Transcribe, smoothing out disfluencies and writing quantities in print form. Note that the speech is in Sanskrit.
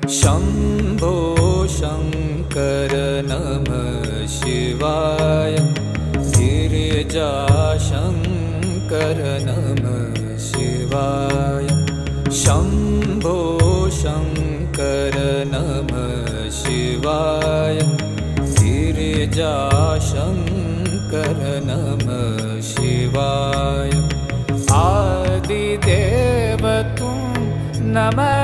शम्भो शङ्कर नमः शिवाय। गिरिजाशङ्कर नमः शिवाय। शम्भो शङ्कर नमः शिवाय। गिरिजाशङ्कर नमः शिवाय। आदिदेव तुम नमः